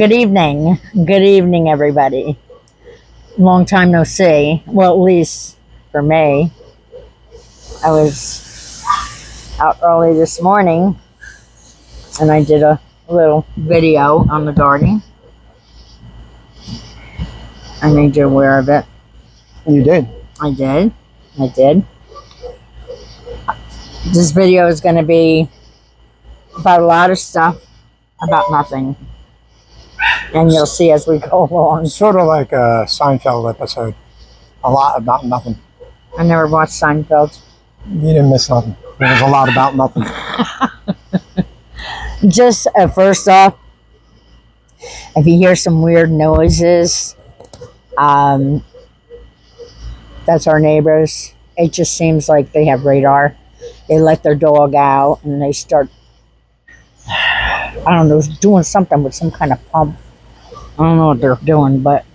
Good evening. Good evening, everybody. Long time no see. Well, at least for me. I was out early this morning and I did a little video on the garden. I made you aware of it. You did? I did. This video is going to be about a lot of stuff, about nothing. And you'll see as we go along. Sort of like a Seinfeld episode. A lot about nothing. I never watched Seinfeld. You didn't miss nothing. There was a lot about nothing. Just first off, if you hear some weird noises, that's our neighbors. It just seems like they have radar. They let their dog out and they start, I don't know, doing something with some kind of pump. I don't know what they're doing, but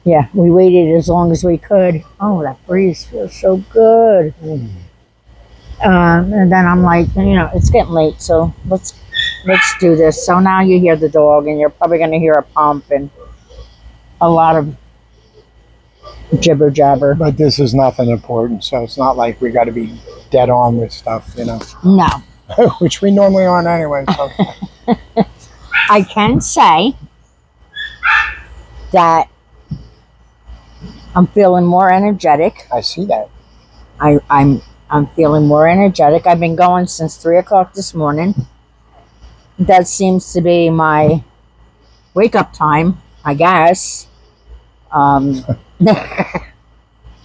yeah, we waited as long as we could. Oh, that breeze feels so good. And then I'm like, it's getting late, so let's do this. So now you hear the dog, and you're probably going to hear a pump and a lot of jibber jabber. But this is nothing important, so it's not like we got to be dead on with stuff, No. Which we normally aren't anyway. So. I can say that I'm feeling more energetic. I see that. I'm feeling more energetic. I've been going since 3 o'clock this morning. That seems to be my wake up time, I guess. I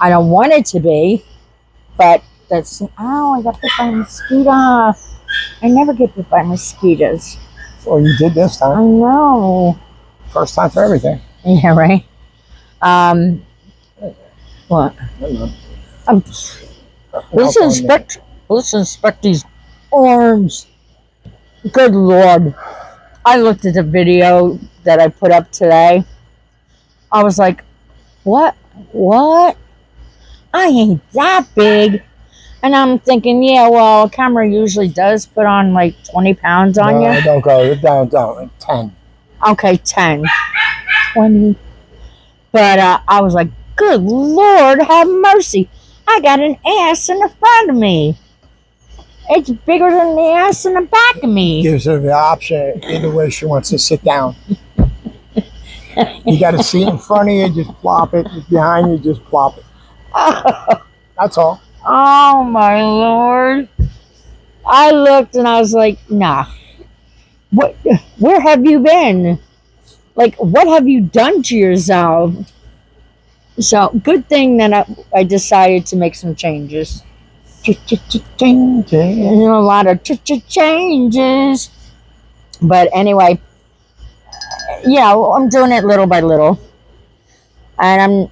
don't want it to be, but that's, I got bit by a mosquito. I never get bit by mosquitoes. Well, you did this I time. know. First time for everything. Yeah, right. What? Let's inspect these arms. Good Lord. I looked at the video that I put up today. I was like, what? I ain't that big. And I'm thinking, yeah, well, a camera usually does put on like 20 pounds on you. No, don't go. Don't. 10. Okay, 10. 20. But I was like, good Lord, have mercy. I got an ass in the front of me. It's bigger than the ass in the back of me. Gives her the option. Either way she wants to sit down. You got a seat in front of you, just plop it. Behind you, just plop it. That's all. Oh, my Lord. I looked and I was like, nah. Where have you been? Like, what have you done to yourself? So, good thing that I decided to make some changes. Changes. A lot of changes. But anyway, yeah, I'm doing it little by little. And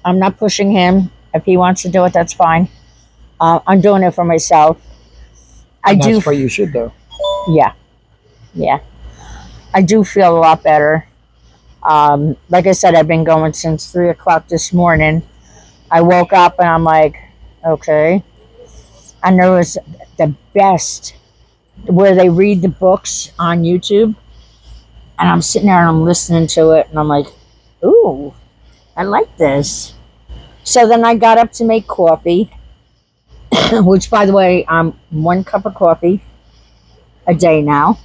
I'm not pushing him. If he wants to do it, that's fine. I'm doing it for myself. That's what you should do. Yeah. I do feel a lot better. Like I said, I've been going since 3 o'clock this morning. I woke up and I'm like, okay. And there was the best where they read the books on YouTube. And I'm sitting there and I'm listening to it. And I'm like, ooh, I like this. So then I got up to make coffee. Which, by the way, I'm 1 cup of coffee a day now.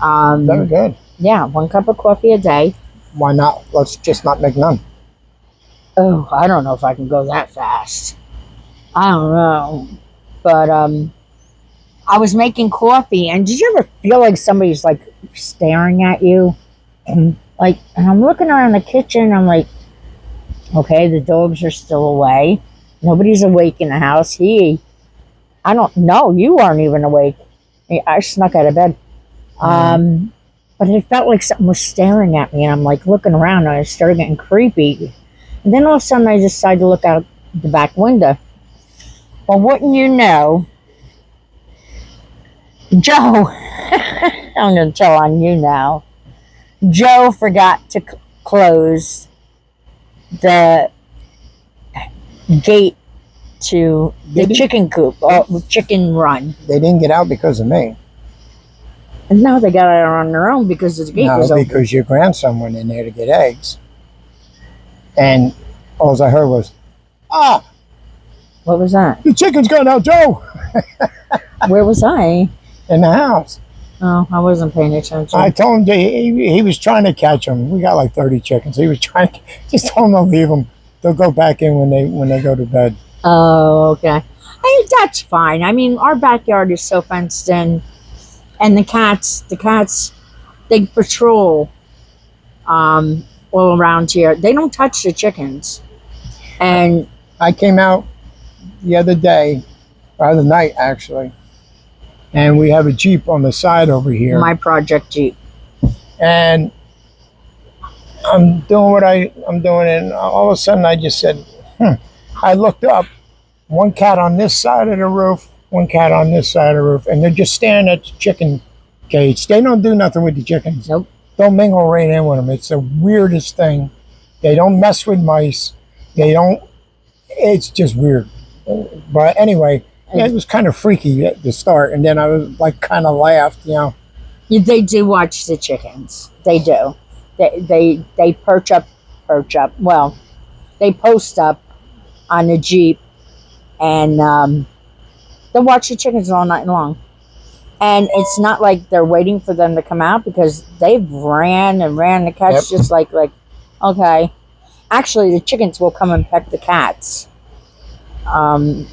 Very good. Yeah, 1 cup of coffee a day. Why not? Let's just not make none. Oh, I don't know if I can go that fast. I don't know. But I was making coffee, and did you ever feel like somebody's like staring at you? And I'm looking around the kitchen, I'm like, okay, the dogs are still away. Nobody's awake in the house. I don't know, you aren't even awake. I snuck out of bed. But it felt like something was staring at me, and I'm like looking around, and I started getting creepy. And then all of a sudden I decided to look out the back window. Well, wouldn't you know, Joe, I'm going to tell on you now, Joe forgot to close the gate to the chicken coop, or chicken run. They didn't get out because of me. And now they got out on their own because the gate No, was open. because your grandson went in there to get eggs, and all I heard was, "Ah, What was that? the chicken's gone out, Joe!" Where was I? In the house. Oh, I wasn't paying attention. I told him he was trying to catch them. We got like 30 chickens. He was trying to just told him to leave them. They'll go back in when they go to bed. Oh, okay. That's fine. I mean, our backyard is so fenced in, and the cats, they patrol all around here. They don't touch the chickens, and I came out the other day, or the other night actually, and we have a Jeep on the side over here. my project Jeep. And I'm doing what I'm doing, and all of a sudden I just said, I looked up, one cat on this side of the roof, one cat on this side of the roof, and they're just staring at the chicken cage. They don't do nothing with the chickens. Nope. Don't mingle right in with them. It's the weirdest thing. They don't mess with mice. They don't, it's just weird. But anyway, yeah, it was kind of freaky at the start, and then I was like kind of laughed, you know. They do watch the chickens. They do. They perch up. Well, they post up on the Jeep, and they watch the chickens all night long. And it's not like they're waiting for them to come out because they've ran the cats. Yep. Just like okay. Actually, the chickens will come and peck the cats. And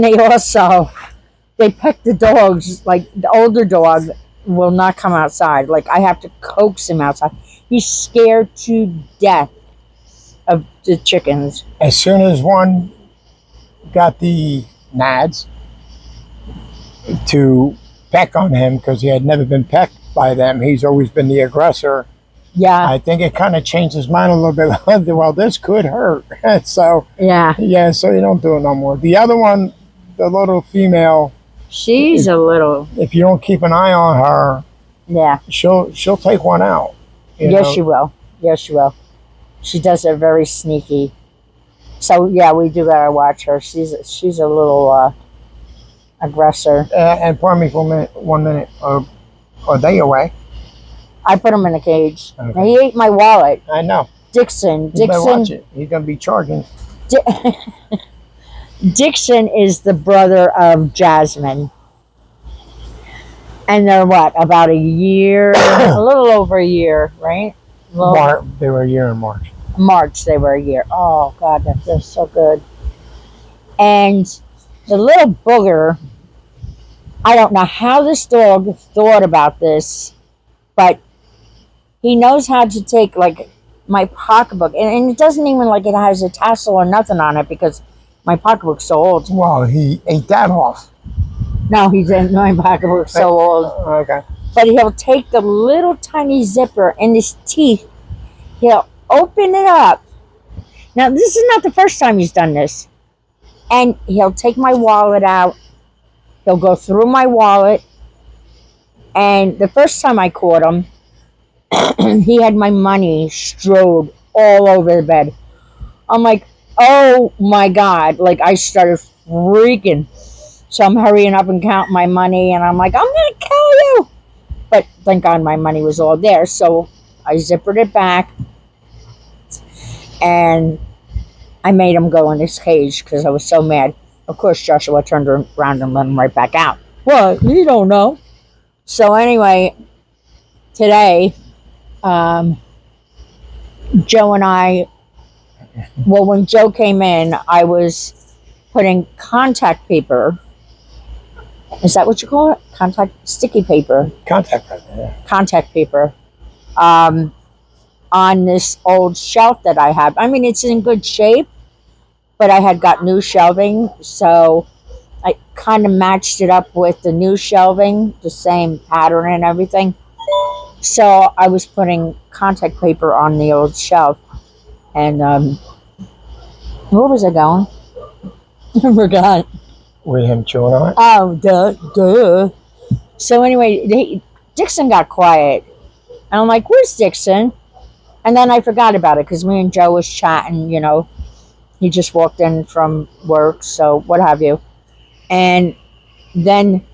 they also they peck the dogs. Like the older dog will not come outside. Like I have to coax him outside. He's scared to death of the chickens. As soon as one got the nads to peck on him because he had never been pecked by them, he's always been the aggressor. Yeah. I think it kind of changed his mind a little bit. Well, this could hurt. So Yeah. so you don't do it no more. The other one, the little female, She's a little. if you don't keep an eye on her, Yeah. she'll take one out. You Yes, know? she will. Yes, she will. She does it very sneaky. So yeah, we do gotta watch her. She's a little aggressor. And pardon me for a minute, 1 minute. Are they away? I put him in a cage. Okay. Now, he ate my wallet. I know. Dixon. You better watch it. He's gonna be charging. Dixon is the brother of Jasmine. And they're what? About a year, a little over a year, right? They were a year in March. March, they were a year. Oh, God, that feels so good. And the little booger, I don't know how this dog thought about this, but he knows how to take, like, my pocketbook. And it doesn't even, like, it has a tassel or nothing on it because my pocketbook's so old. Well, he ate that off. No, he didn't. My pocketbook's so old. Okay. But he'll take the little tiny zipper in his teeth. He'll open it up. Now, this is not the first time he's done this. And he'll take my wallet out. He'll go through my wallet. And the first time I caught him, he had my money strode all over the bed. I'm like, oh my God. Like, I started freaking. So I'm hurrying up and counting my money. And I'm like, I'm going to kill you. But thank God my money was all there. So I zippered it back. And I made him go in his cage because I was so mad. Of course, Joshua turned around and let him right back out. Well, you don't know. So anyway, today, Joe and I, well, when Joe came in, I was putting contact paper. Is that what you call it? Sticky paper. Contact paper, yeah. Contact paper. On this old shelf that I have. I mean, it's in good shape, but I had got new shelving, so I kind of matched it up with the new shelving, the same pattern and everything. So I was putting contact paper on the old shelf, and where was I going? I forgot. With him chewing on it? Oh, duh. So anyway, Dixon got quiet, and I'm like, "Where's Dixon?" And then I forgot about it because me and Joe was chatting, you know. He just walked in from work, so what have you. And then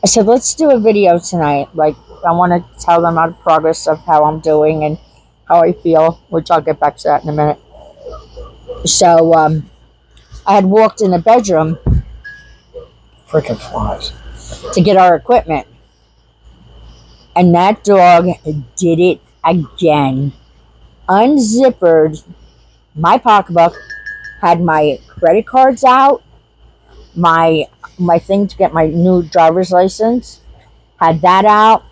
I said, let's do a video tonight. Like, I want to tell them the progress of how I'm doing and how I feel, which I'll get back to that in a minute. So, I had walked in the bedroom Freaking flies. to get our equipment. And that dog did it again. Unzippered my pocketbook, had my credit cards out, my thing to get my new driver's license, had that out,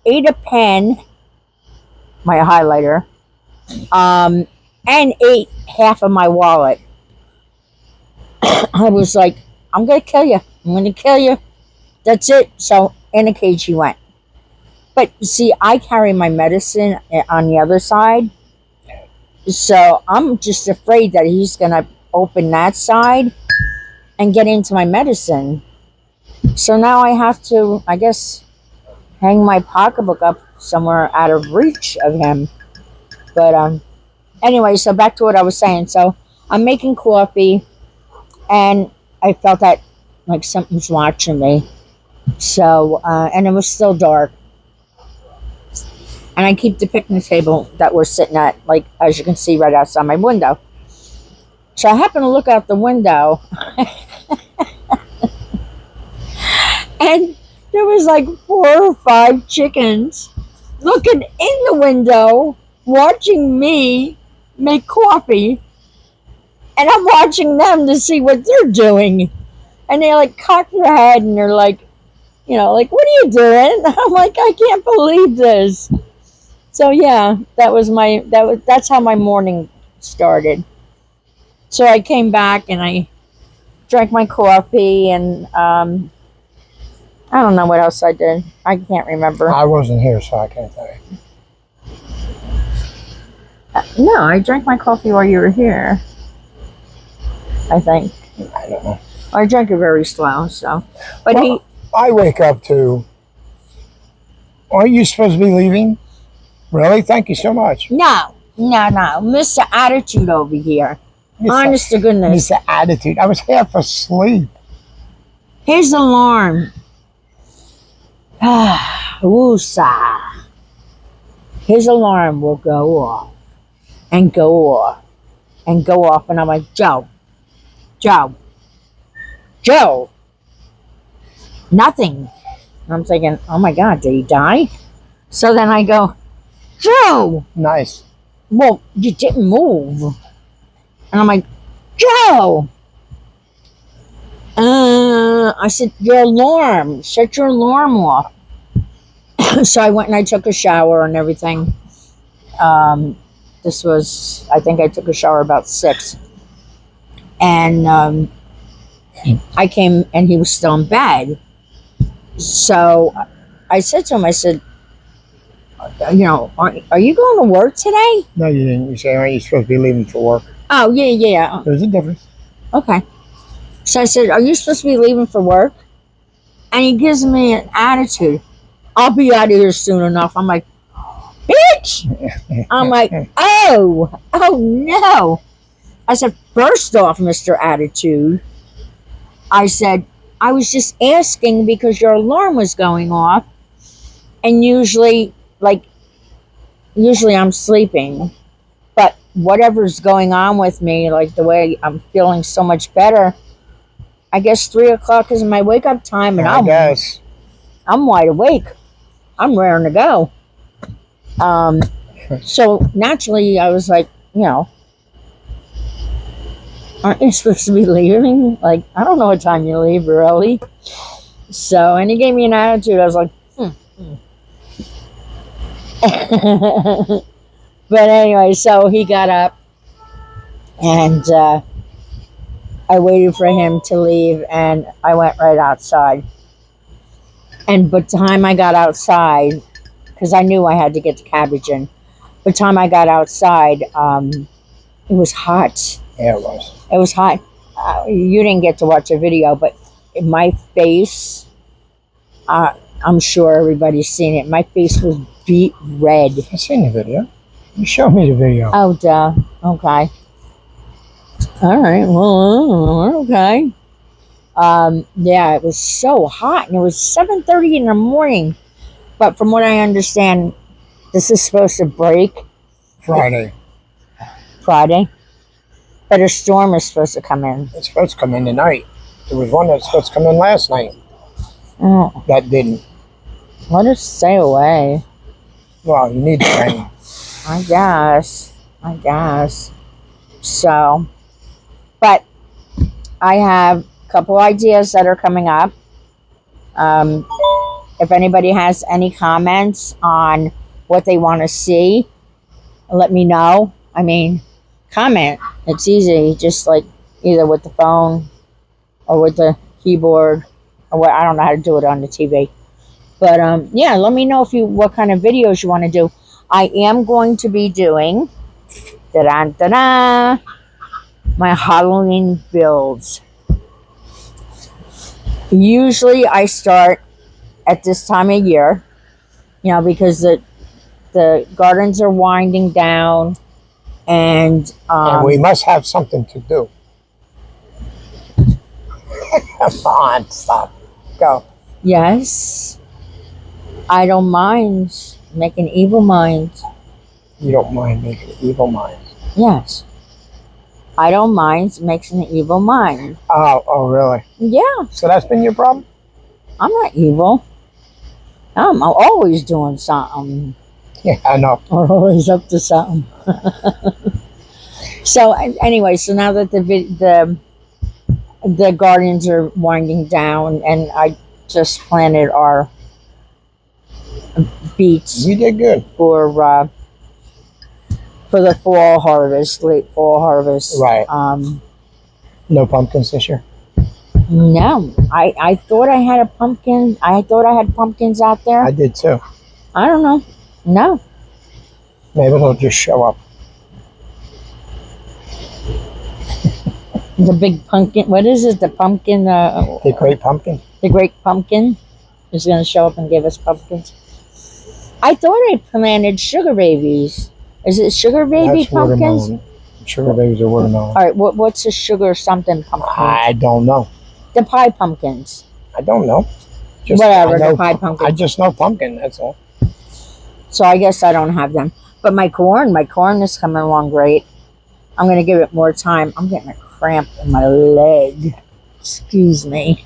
ate a pen, my highlighter, and ate half of my wallet. I was like, I'm gonna kill you. I'm gonna kill you. That's it. So in a cage he went. But see, I carry my medicine on the other side. So I'm just afraid that he's going to open that side and get into my medicine. So now I have to, I guess, hang my pocketbook up somewhere out of reach of him. But anyway, so back to what I was saying. So I'm making coffee and I felt that like something's watching me. So, and it was still dark. And I keep the picnic table that we're sitting at, like, as you can see right outside my window. So I happen to look out the window. And there was like 4 or 5 chickens looking in the window, watching me make coffee. And I'm watching them to see what they're doing. And they like cock their head and they're like, you know, like, what are you doing? I'm like, I can't believe this. So yeah, that's how my morning started. So I came back and I drank my coffee and I don't know what else I did. I can't remember. I wasn't here, so I can't tell you. No, I drank my coffee while you were here. I think. I don't know. I drank it very slow, so. But well, I wake up to. Aren't you supposed to be leaving? Really? Thank you so much. No. Mr. Attitude over here. Honest to goodness. Mr. Attitude. I was half asleep. His alarm. Woosah. His alarm will go off. And go off. And go off. And I'm like, Joe. Nothing. And I'm thinking, oh my God, did he die? So then I go, Joe. Nice. Well, you didn't move. And I'm like, Joe. I said, your alarm. Shut your alarm off. So I went and I took a shower and everything. This was, I think I took a shower about 6. And I came and he was still in bed. So I said to him, I said, you know, are you going to work today? No, you didn't. You say, aren't you supposed to be leaving for work? Oh, yeah. There's a difference. Okay. So I said, are you supposed to be leaving for work? And he gives me an attitude. I'll be out of here soon enough. I'm like, bitch! I'm like, oh no. I said, first off, Mr. Attitude, I said, I was just asking because your alarm was going off. And usually I'm sleeping. But whatever's going on with me, like the way I'm feeling so much better, I guess 3 o'clock is my wake up time, and I'm wide awake. I'm raring to go. So naturally, I was like, you know, aren't you supposed to be leaving? Like, I don't know what time you leave early. So, and he gave me an attitude. I was like, But anyway, so he got up and I waited for him to leave and I went right outside. And by the time I got outside, because I knew I had to get the cabbage in, by the time I got outside, it was hot. Yeah, it was. It was hot. You didn't get to watch the video, but my face, I'm sure everybody's seen it. My face was beet red. I've seen the video. You showed me the video. Oh, duh. Okay. All right. Well, okay. Yeah, it was so hot, and it was 7:30 in the morning. But from what I understand, this is supposed to break Friday. Friday, but a storm is supposed to come in. It's supposed to come in tonight. There was one that was supposed to come in last night. Oh, That didn't. let us stay away. Well, you need the rain. I guess. I guess. So, but I have a couple ideas that are coming up. Um, if anybody has any comments on what they want to see, let me know. I mean, comment. It's easy, just like either with the phone or with the keyboard or what. I don't know how to do it on the TV. But yeah, let me know if you what kind of videos you want to do. I am going to be doing da-da, my Halloween builds. Usually I start at this time of year, because the gardens are winding down, and And we must have something to do. Come on, stop. Go. yes, I don't mind making evil minds. You don't mind making evil minds. Yes, I don't mind making an evil mind. Oh, really? Yeah, So that's been your problem? I'm not evil. I'm always doing something. Yeah, I know. Or always up to something. So anyway, so now that the gardens are winding down, and I just planted our beets You did good. for the fall harvest, late fall harvest. Right. No pumpkins this year? No, I thought I had a pumpkin. I thought I had pumpkins out there. I did too. I don't know. No. Maybe they'll just show up. The big pumpkin. What is it? The pumpkin. The great pumpkin? The great pumpkin is going to show up and give us pumpkins. I thought I planted sugar babies. Is it sugar baby That's pumpkins? watermelon. Sugar babies are watermelon. All right. What's a sugar something pumpkin? I don't know. The pie pumpkins. I don't know. Whatever, I know, the pie pumpkin. I just know pumpkin, that's all. So I guess I don't have them. But my corn is coming along great. I'm going to give it more time. I'm getting a cramp in my leg. Excuse me.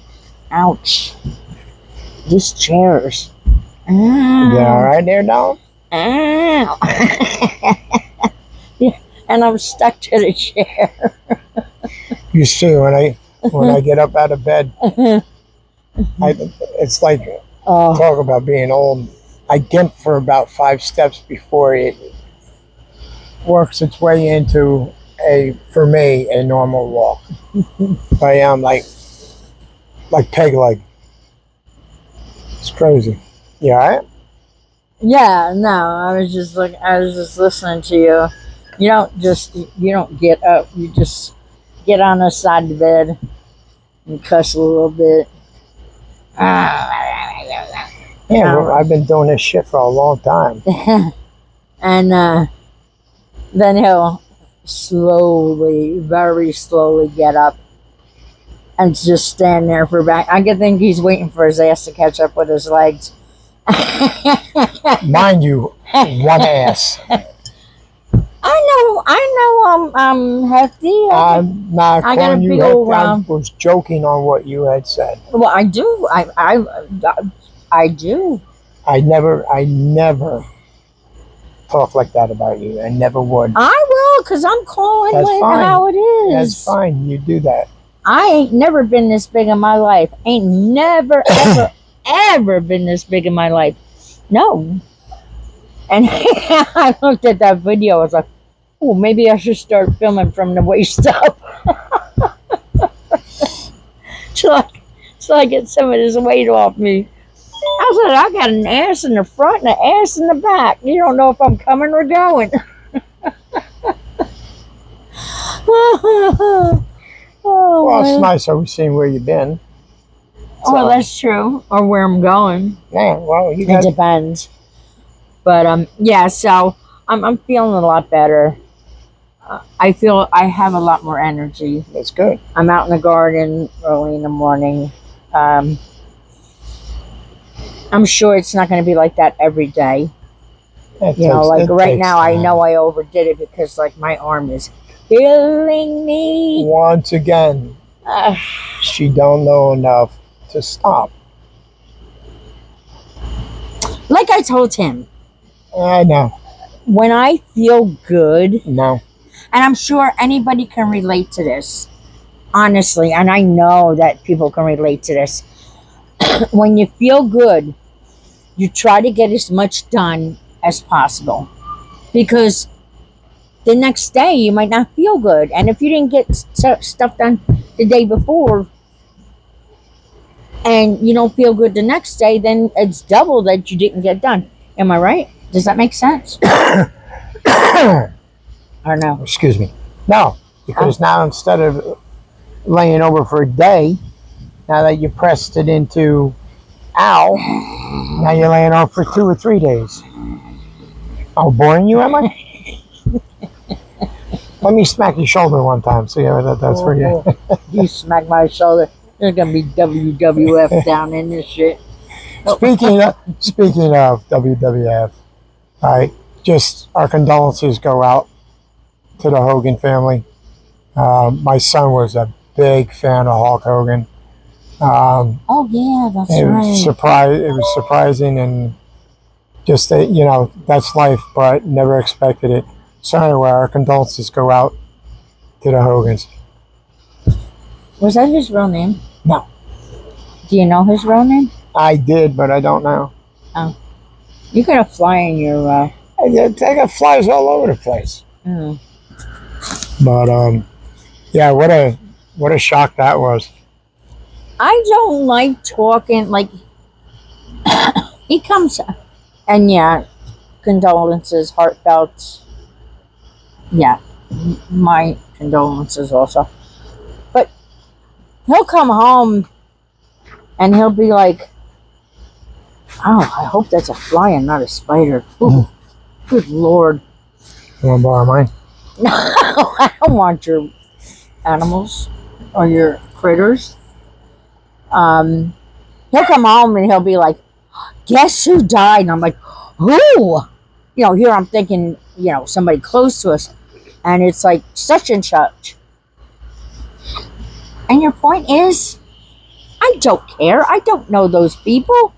Ouch. These chairs. Ow. You all right there, dog? Ow. Yeah, and I'm stuck to the chair. You see, when I get up out of bed, it's like, Oh, talk about being old. I gimp for about 5 steps before it works its way into for me, a normal walk. I am like peg leg. It's crazy. You all right? yeah, no, I was just listening to you. You don't get up. You just get on the side of the bed and cuss a little bit. Yeah, well, I've been doing this shit for a long time. And then he'll very slowly get up and just stand there for back. I could think he's waiting for his ass to catch up with his legs. Mind you, one ass. I know, I'm hefty. I'm not I got calling a you big hefty. old, I was joking on what you had said. Well, I do. I do. I never talk like that about you. I never would. I will, because I'm calling That's it fine. how it is. That's fine. You do that. I ain't never been this big in my life. Ain't never, ever, ever been this big in my life. No. And I looked at that video. I was like, oh, maybe I should start filming from the waist up. till I get some of this weight off me. I said, I got an ass in the front and an ass in the back. You don't know if I'm coming or going. Oh, Well, it's man. nice always seeing where you've been. Well, that's true. Or where I'm going. Yeah, well, you It got depends. But yeah, so I'm feeling a lot better. I feel I have a lot more energy. That's good. I'm out in the garden early in the morning. Um, I'm sure it's not going to be like that every day. Like right now, I know I overdid it because like my arm is killing me. Once again, she don't know enough to stop. Like I told him, I know. when I feel good, No. and I'm sure anybody can relate to this, honestly, and I know that people can relate to this. When you feel good, you try to get as much done as possible because the next day you might not feel good, and if you didn't get stuff done the day before and you don't feel good the next day, then it's double that you didn't get done. Am I right? Does that make sense? Or no? Excuse me. No, because now instead of laying over for a day, now that you pressed it into ow, now you're laying over for 2 or 3 days. Oh, boring you, am I? Let me smack your shoulder one time. See how that does for you. You smack my shoulder. There's gonna be WWF down in this shit. Speaking of WWF, all right, just our condolences go out to the Hogan family. My son was a big fan of Hulk Hogan. Oh yeah, that's It was right. It was surprising, and just that that's life, but never expected it. So anyway, our condolences go out to the Hogans. Was that his real name? No, Do you know his real name? I did, but I don't know. Oh, you got a fly in your. I got flies all over the place. Mm. But yeah, what a shock that was. I don't like talking like he comes, and yeah, condolences, heartfelt. Yeah, my condolences also. But he'll come home and he'll be like, "Oh, I hope that's a fly and not a spider." Ooh, good Lord! You want to borrow mine? No, I don't want your animals or your critters. He'll come home and he'll be like, "Guess who died?" And I'm like, "Who?" Here I'm thinking, somebody close to us, and it's like such and such. And your point is, I don't care. I don't know those people.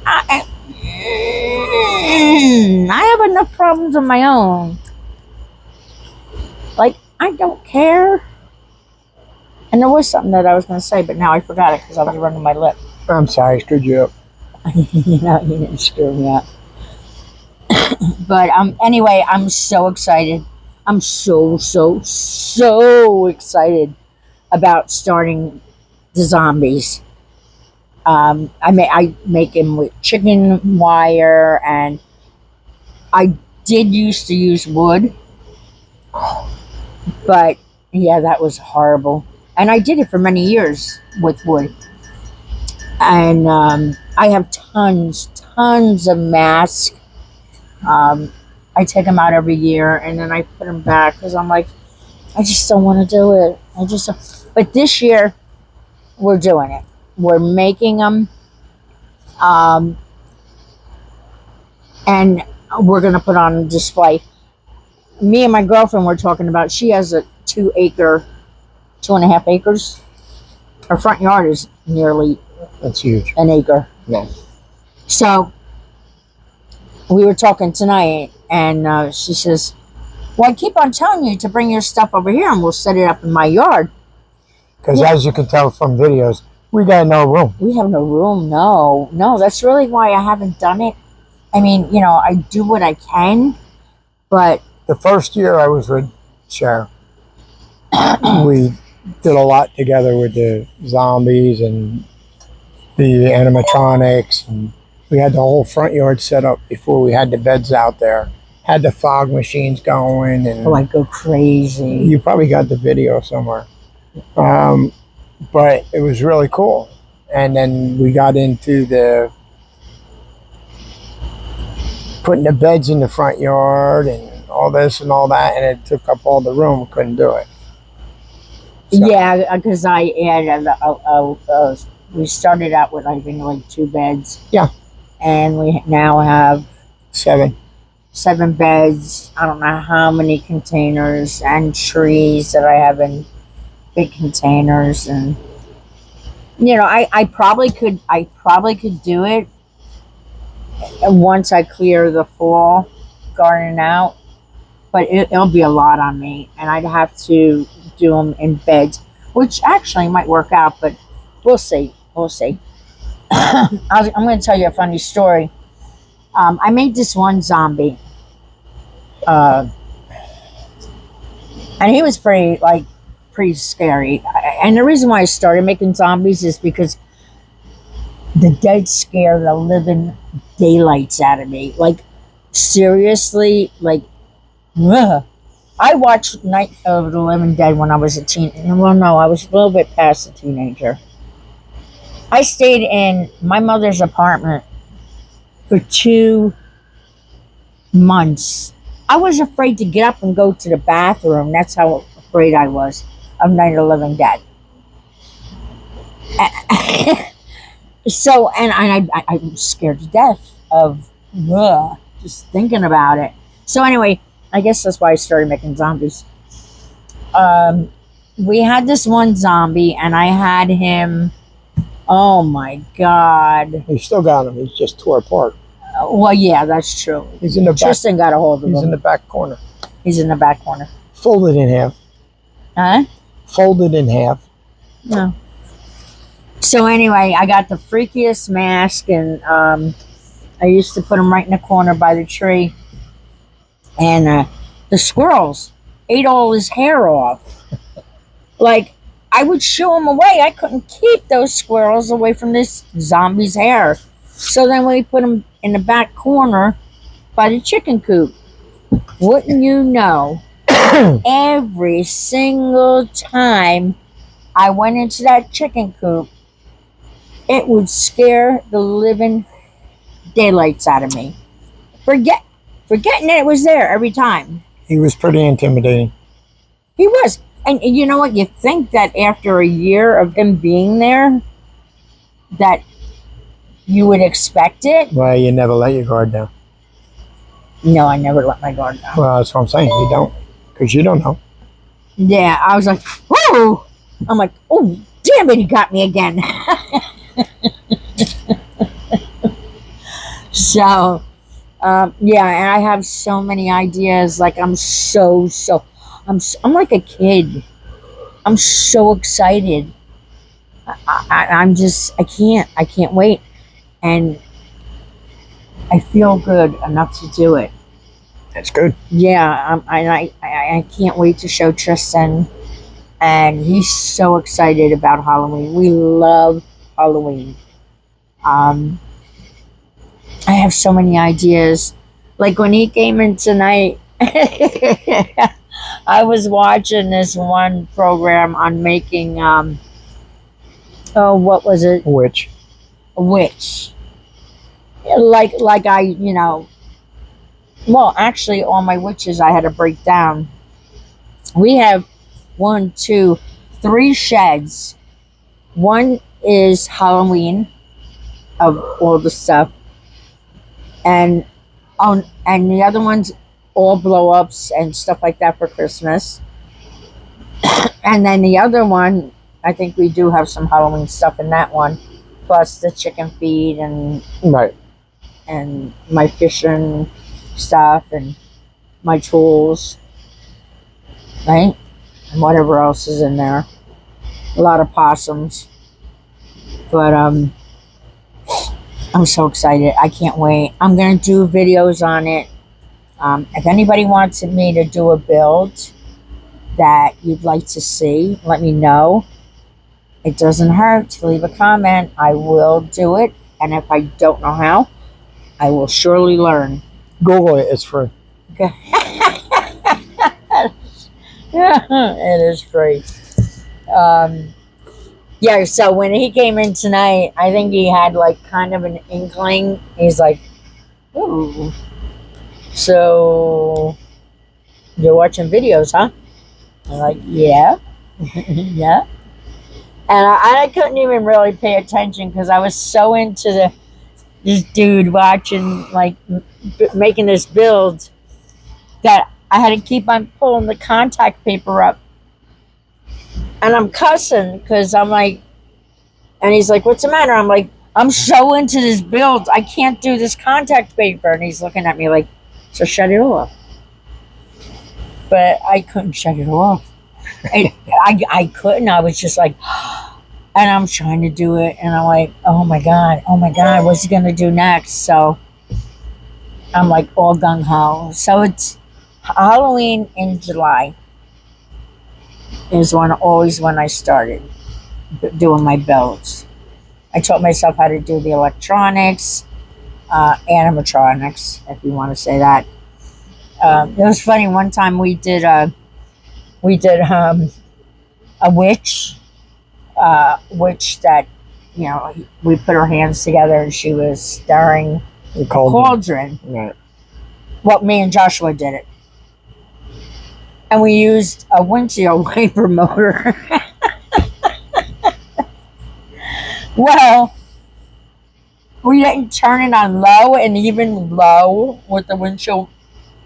I have enough problems of my own. Like, I don't care. And there was something that I was going to say, but now I forgot it because I was running my lip. I'm sorry, I screwed you up. You didn't screw me up. But anyway, I'm so excited. I'm so excited about starting the zombies. I make them with chicken wire, and I did used to use wood, but yeah, that was horrible. And I did it for many years with wood. And I have tons of masks. I take them out every year, and then I put them back because I'm like, I just don't want to do it. But this year, we're doing it. We're making them, and we're going to put on display. Me and my girlfriend were talking about, she has a 2.5 acres. Her front yard is nearly That's huge. an acre. Yeah. So we were talking tonight, and she says, "Well, I keep on telling you to bring your stuff over here, and we'll set it up in my yard." Because as you can tell from videos, we got no room. We have no room. No. That's really why I haven't done it. I mean, I do what I can, but The first year I was with Cher, we did a lot together with the zombies and the animatronics, and we had the whole front yard set up before we had the beds out there. Had the fog machines going, and I go crazy. you probably got the video somewhere. But it was really cool. And then we got into putting the beds in the front yard and all this and all that, and it took up all the room. Couldn't do it. So, Yeah, because I added we started out with I think like 2 beds. Yeah. And we now have 7. 7 beds. I don't know how many containers and trees that I have in big containers, and I probably could do it once I clear the fall garden out, but it'll be a lot on me, and I'd have to do them in beds, which actually might work out, but we'll see. We'll see. I'm going to tell you a funny story. I made this one zombie, and he was pretty scary. And the reason why I started making zombies is because the dead scare the living daylights out of me. Like, seriously, like, ugh. I watched Night of the Living Dead when I was a teen. Well, no, I was a little bit past a teenager. I stayed in my mother's apartment for 2 months. I was afraid to get up and go to the bathroom. That's how afraid I was of Night of the Living Dead. So, and I'm scared to death of just thinking about it. So anyway, I guess that's why I started making zombies. We had this one zombie, and I had him. Oh my God! You still got him. He's just tore apart. Well, yeah, that's true. He's in the back. Tristan got a hold of him. He's in the back corner. He's in the back corner. Folded in half. Huh? Folded in half. No. So anyway, I got the freakiest mask, and I used to put him right in the corner by the tree. And the squirrels ate all his hair off. Like, I would shoo him away. I couldn't keep those squirrels away from this zombie's hair. So then we put him in the back corner by the chicken coop. Wouldn't you know, every single time I went into that chicken coop, it would scare the living daylights out of me. Forgetting that it was there every time. He was pretty intimidating. He was. And you know what? You think that after a year of him being there, that you would expect it? Well, you never let your guard down. No, I never let my guard down. Well, that's what I'm saying. You don't. Because you don't know. Yeah, I was like, whoa! I'm like, oh, damn it, he got me again. So, yeah, and I have so many ideas. Like, I'm like a kid. I'm so excited. I can't wait. And I feel good enough to do it. That's good. Yeah, I can't wait to show Tristan. And he's so excited about Halloween. We love Halloween. I have so many ideas. Like when he came in tonight, I was watching this one program on making, what was it? Which? A witch. Like I, well, actually, all my witches I had to break down. We have 1, 2, 3 sheds. One is Halloween of all the stuff. And the other one's all blow-ups and stuff like that for Christmas. And then the other one, I think we do have some Halloween stuff in that one, plus the chicken feed and Right. and my fishing stuff and my tools, right? And whatever else is in there. A lot of possums. But I'm so excited. I can't wait. I'm going to do videos on it. If anybody wants me to do a build that you'd like to see, let me know. It doesn't hurt to leave a comment. I will do it. And if I don't know how, I will surely learn. Google it. It's free. It is free. Yeah, so when he came in tonight, I think he had like kind of an inkling. He's like, ooh. So You're watching videos, huh? I'm like, yeah, yeah. And I couldn't even really pay attention because I was so into this dude watching, like, making this build that I had to keep on pulling the contact paper up. And I'm cussing because I'm like, and he's like, what's the matter? I'm like, I'm so into this build, I can't do this contact paper. And he's looking at me like, so shut it off. But I couldn't shut it off. I couldn't. I was just like, and I'm trying to do it. And I'm like, oh my God, what's he going to do next? So I'm like all gung ho. So it's Halloween in July is always when I started doing my builds. I taught myself how to do the electronics, animatronics, if you want to say that. It was funny. One time we did a witch, witch that, we put her hands together and she was stirring The cauldron. Right. Well, me and Joshua did it, and we used a windshield wiper motor. Well, we didn't turn it on low, and even low with the windshield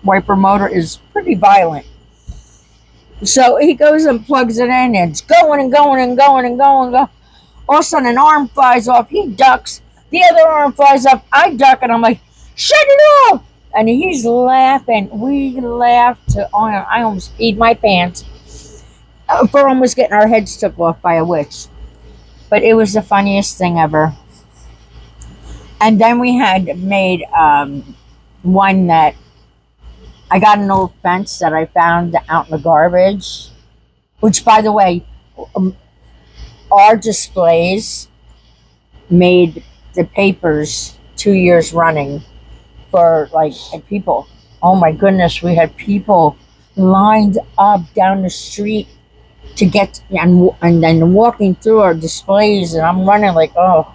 wiper motor is pretty violent. So he goes and plugs it in, and it's going and going and going and going. All of a sudden, an arm flies off. He ducks. The other arm flies up. I duck, and I'm like, shut it off! And he's laughing. We laughed. I almost peed my pants for almost getting our heads took off by a witch. But it was the funniest thing ever. And then we had made one that I got an old fence that I found out in the garbage. Which, by the way, our displays made the papers 2 years running for people. Oh my goodness, we had people lined up down the street to get and then walking through our displays, and I'm running like, oh.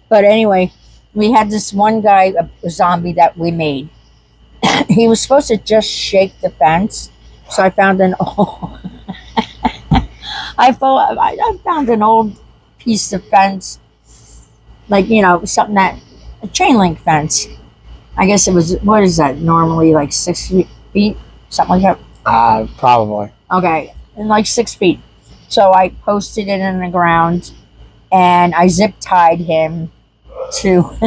But anyway, we had this one guy, a zombie that we made. He was supposed to just shake the fence, so I found I found an old piece of fence, something a chain link fence. I guess it was, what is that, normally like 6 feet, something like that? Probably. Okay, and like 6 feet. So I posted it in the ground, and I zip tied him to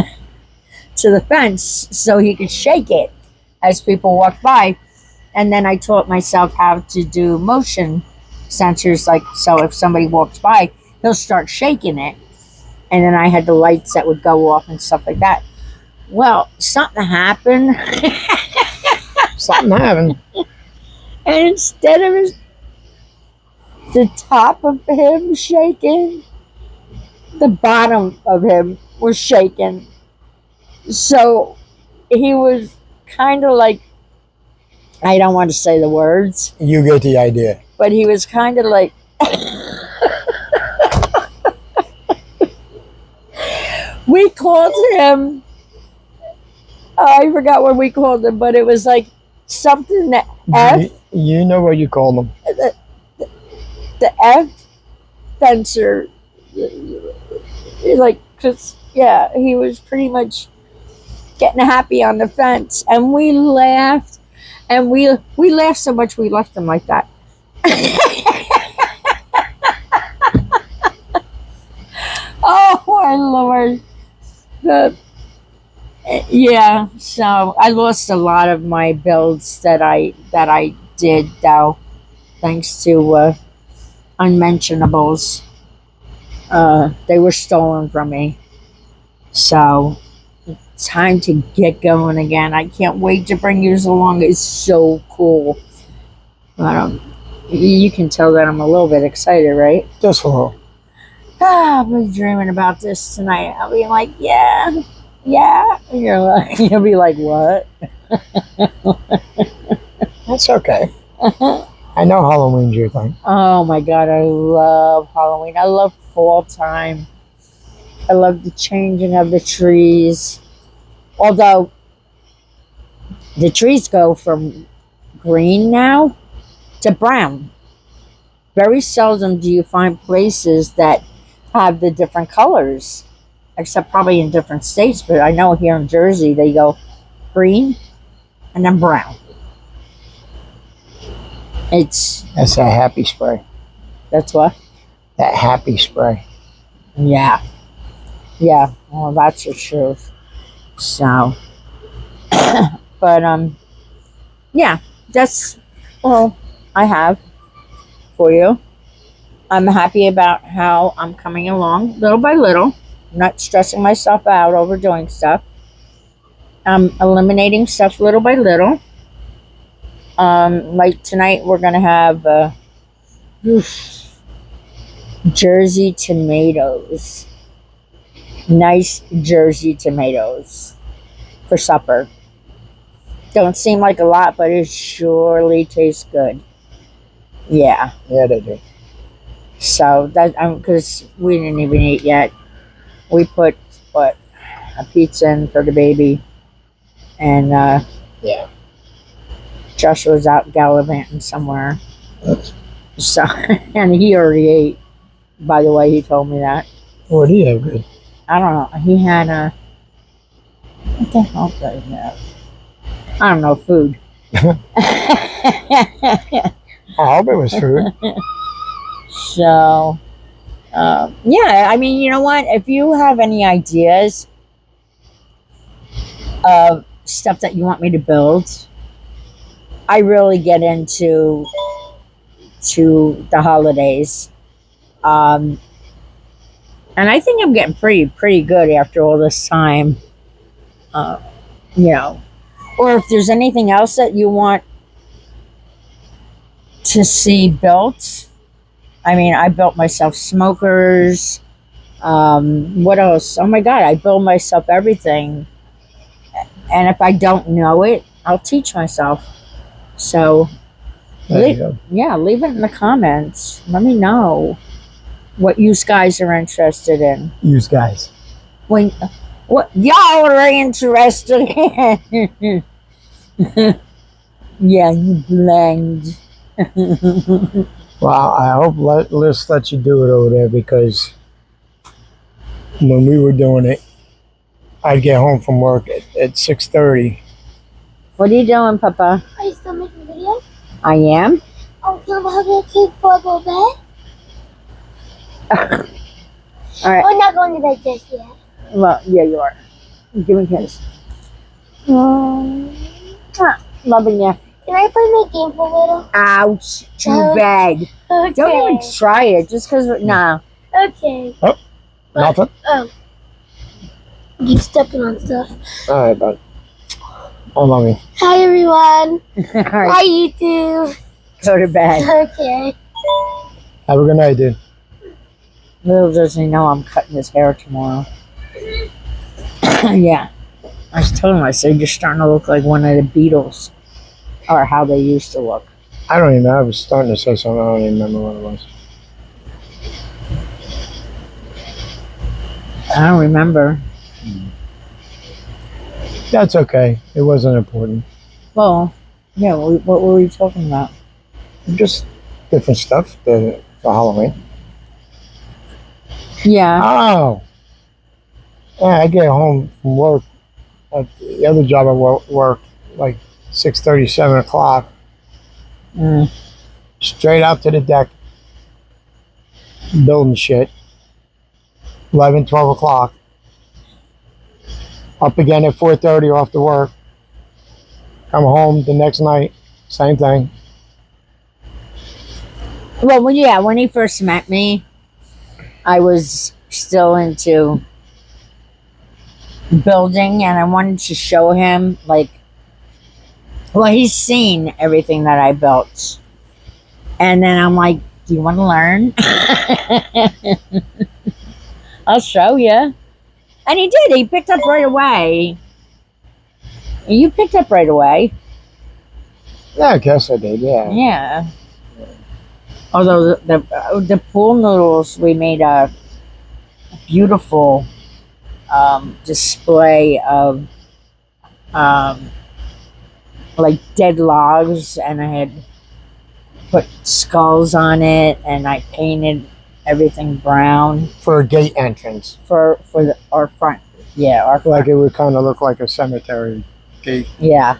to the fence so he could shake it as people walked by. And then I taught myself how to do motion sensors, so if somebody walks by, he'll start shaking it. And then I had the lights that would go off and stuff like that. Well, something happened. Something happened. And instead of the top of him shaking, the bottom of him was shaking. So he was kind of like, I don't want to say the words. You get the idea. But he was kind of like, we called him, I forgot what we called him, but it was like something that F. You know what you call them. The F fencer. Cause yeah, he was pretty much getting happy on the fence, and we laughed, and we laughed so much we left him like that. Oh my Lord. Yeah, so I lost a lot of my builds that I did, though, thanks to unmentionables. They were stolen from me. So it's time to get going again. I can't wait to bring yours along. It's so cool. You can tell that I'm a little bit excited, right? Just a little. I've been dreaming about this tonight. I'll be like, yeah. And you'll be like, what? That's okay. I know Halloween's your thing. Oh my God, I love Halloween. I love fall time. I love the changing of the trees. Although the trees go from green now to brown. Very seldom do you find places that have the different colors, except probably in different states. But I know here in Jersey they go green and then brown. It's That's that happy spray. that's what. That happy spray. Yeah, yeah. Well, that's the truth. So, but yeah, that's all I have for you. I'm happy about how I'm coming along little by little. I'm not stressing myself out overdoing stuff. I'm eliminating stuff little by little. Like tonight, we're gonna have Jersey tomatoes, nice Jersey tomatoes for supper. Don't seem like a lot, but it surely tastes good. Yeah. Yeah, they do. So that because we didn't even eat yet. We put what a pizza in for the baby, and Yeah. Joshua's out gallivanting somewhere. So and he already ate. By the way, he told me that. What do you have good? I don't know. He had a what the hell did he have? I don't know, food. I hope it was fruit. So, yeah, I mean, you know what? If you have any ideas of stuff that you want me to build, I really get into the holidays. And I think I'm getting pretty good after all this time. Uh, you know, or if there's anything else that you want to see built. I mean, I built myself smokers. What else? Oh my God, I build myself everything. And if I don't know it, I'll teach myself. So, There you go. yeah, leave it in the comments. Let me know what you guys are interested in. Use guys. When, what y'all are interested in. Yeah, you blend. Well, I hope Liz lets you do it over there because when we were doing it, I'd get home from work at 6:30. What are you doing, Papa? Are you still making video? I am. Oh, can I have a cake before I go to bed? All right. We're not going to bed just yet. Well, yeah, you are. Give me a kiss. Loving you. Can I play my game for a little? Ouch. Too bad. Okay. Don't even try it just because, nah. Okay. Nothing? Oh. Keep stepping on stuff. All right, bud. I love you. Hi, everyone. All Hi, right. YouTube. Go to bed. Okay. Have a good night, dude. Little does he know I'm cutting his hair tomorrow. Yeah. I was telling him, I said, you're starting to look like one of the Beatles. Or how they used to look. I don't even know. I was starting to say something. I don't even remember what it was. I don't remember. That's okay. It wasn't important. Well, yeah, what were we talking about? Just different stuff for Halloween. Yeah. Oh. Yeah, I get home from work. At the other job I work like 6:30, 7 o'clock. Mm. Straight out to the deck. Building shit. 11, 12 o'clock. Up again at 4:30 off to work. Come home the next night. Same thing. Well, when he first met me, I was still into building, and I wanted to show him, like, well, he's seen everything that I built, and then I'm like, "Do you want to learn?" I'll show you, and he did. He picked up right away. You picked up right away. Yeah, I guess I did. Yeah. Yeah. Although the pool noodles, we made a beautiful display of like dead logs, and I had put skulls on it, and I painted everything brown For a gate entrance. for our front. Yeah, our front. Like it would kind of look like a cemetery gate. Yeah,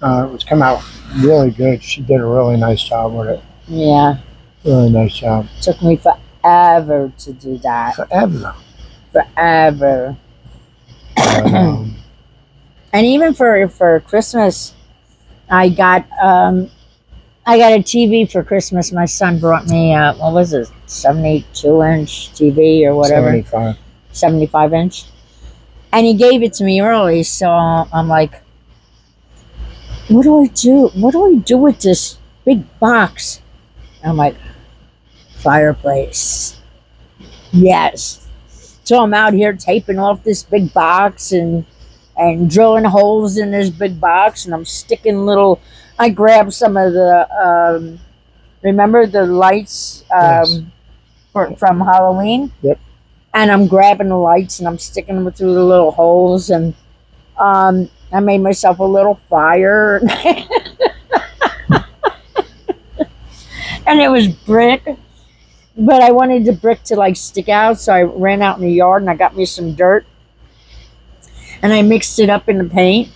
It was come out really good. She did a really nice job with it. yeah. Really nice job. Took me forever to do that. Forever. Forever. But, And even for Christmas, I got a TV for Christmas. My son brought me what was it, 72-inch TV or whatever, 75. 75-inch, and he gave it to me early. So I'm like, what do I do? What do I do with this big box? I'm like, fireplace. Yes. So I'm out here taping off this big box and drilling holes in this big box, and I'm sticking little. I grabbed some of the remember the lights Yes. from Halloween. Yep. And I'm grabbing the lights and I'm sticking them through the little holes, and I made myself a little fire, and it was brick. But I wanted the brick to like stick out, so I ran out in the yard and I got me some dirt, and I mixed it up in the paint.